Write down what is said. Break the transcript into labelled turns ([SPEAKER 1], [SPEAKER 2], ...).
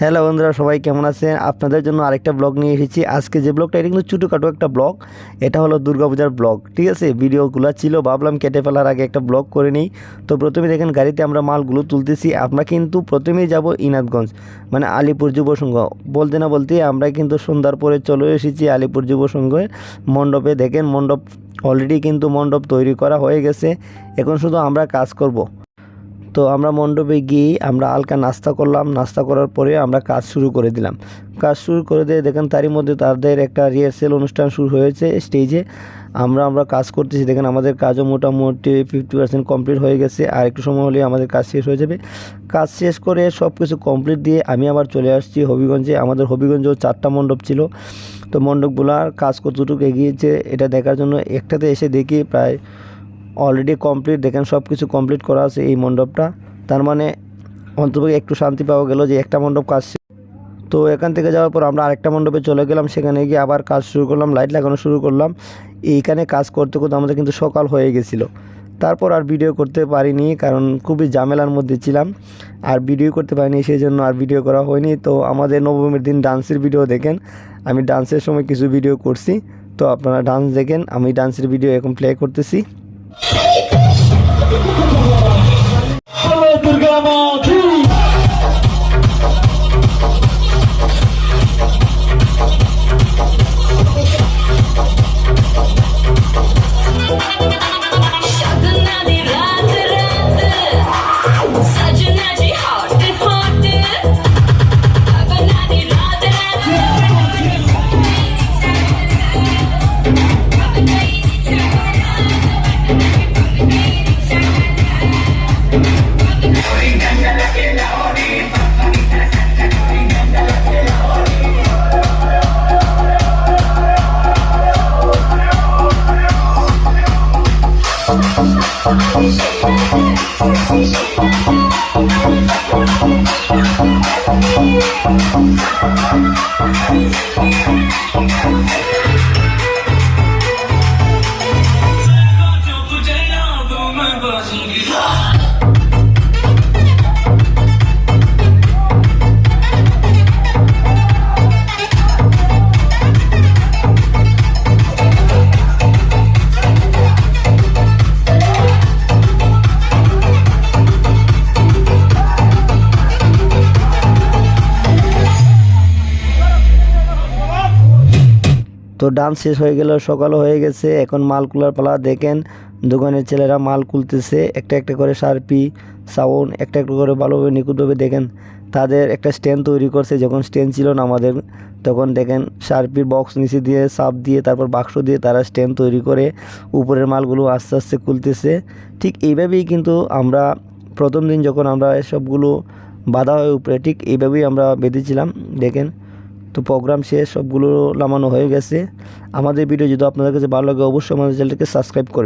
[SPEAKER 1] Hello বন্ধুরা, সবাই কেমন আছেন? আপনাদের জন্য আরেকটা ব্লগ নিয়ে এসেছি। আজকে যে ব্লগটা, এটা কিন্তু ছোটোখাটো একটা ব্লগ। এটা হলো দুর্গাপূজার ব্লগ, ঠিক আছে। ভিডিওগুলো ছিল, ভাবলাম কেটে ফেলার আগে একটা ব্লগ করে নিই। তো প্রথমে দেখেন গাড়িতে আমরা মালগুলো তুলতেছি। আমরা কিন্তু প্রথমেই যাব ইনাথগঞ্জ, মানে আলিপুর যুব সংঘ। বলতে না বলতে আমরা কিন্তু সন্ধ্যার পরে চলে এসেছি আলিপুর যুব সংঘের মণ্ডপে। দেখেন মণ্ডপ অলরেডি কিন্তু মণ্ডপ তৈরি করা হয়ে গেছে, এখন শুধু আমরা কাজ করব। তো আমরা মণ্ডপে গিয়ে আমরা হালকা নাস্তা করলাম। নাস্তা করার পরে আমরা কাজ শুরু করে দিলাম। কাজ শুরু করে দিয়ে দেখেন তারই মধ্যে তাদের একটা রিহার্সেল অনুষ্ঠান শুরু হয়েছে স্টেজে। আমরা কাজ করতেছি। দেখেন আমাদের কাজও মোটামুটি 50% কমপ্লিট হয়ে গেছে। আর একটু সময় হলে আমাদের কাজ শেষ হয়ে যাবে। কাজ শেষ করে সব কিছু কমপ্লিট দিয়ে আমি আবার চলে আসছি হবিগঞ্জে। আমাদের হবিগঞ্জেও 4টা মণ্ডপ ছিল। তো মণ্ডপগুলোর কাজ কতটুকু এগিয়েছে এটা দেখার জন্য একটাতে এসে দেখি প্রায় অলরেডি কমপ্লিট। দেখেন সব কিছু কমপ্লিট করা আছে এই মণ্ডপটা। তার মানে অন্ততপক্ষে একটু শান্তি পাওয়া গেল যে একটা মণ্ডপ কাজ। তো এখান থেকে যাওয়ার পর আমরা আরেকটা মণ্ডপে চলে গেলাম। সেখানে গিয়ে আবার কাজ শুরু করলাম, লাইট লাগানো শুরু করলাম। এইখানে কাজ করতে করতে আমাদের কিন্তু সকাল হয়ে গেছিলো। তারপর আর ভিডিও করতে পারিনি, কারণ খুবই ঝামেলার মধ্যে ছিলাম। আর ভিডিও করতে পারিনি, সেই জন্য আর ভিডিও করা হয়নি। তো আমাদের নবমীর দিন ডান্সের ভিডিও দেখেন। আমি ডান্সের সময় কিছু ভিডিও করছি, তো আপনারা ডান্স দেখেন। আমি ডান্সের ভিডিও এখন প্লে করতেছি।
[SPEAKER 2] দুর্গা মাতা
[SPEAKER 1] তো ডান্স শেষ হয়ে গেল, সকালও হয়ে গেছে। এখন মাল কুলার পালা। দেখেন দোকানের ছেলেরা মাল কুলতেছে, একটা একটা করে শার্পি সাউন্ড একটা একটা করে ভালোভাবে নিখুঁতভাবে। দেখেন তাদের একটা স্ট্যান্ড তৈরি করছে। যখন স্ট্যান্ড ছিল না আমাদের, তখন দেখেন শার্পির বক্স নিচে দিয়ে সাপ দিয়ে তারপর বাক্স দিয়ে তারা স্ট্যান্ড তৈরি করে উপরের মালগুলো আস্তে আস্তে খুলতেছে। ঠিক এইভাবেই কিন্তু আমরা প্রথম দিন যখন আমরা সবগুলো বাঁধা হয়ে উপরে, ঠিক এইভাবেই আমরা বেঁধেছিলাম। দেখেন তো প্রোগ্রাম শেষ, সবগুলো নামানো হয়ে গেছে। আমাদের ভিডিও যদি আপনাদের কাছে ভালো লাগে, অবশ্যই আমাদের চ্যানেলটাকে সাবস্ক্রাইব করবেন।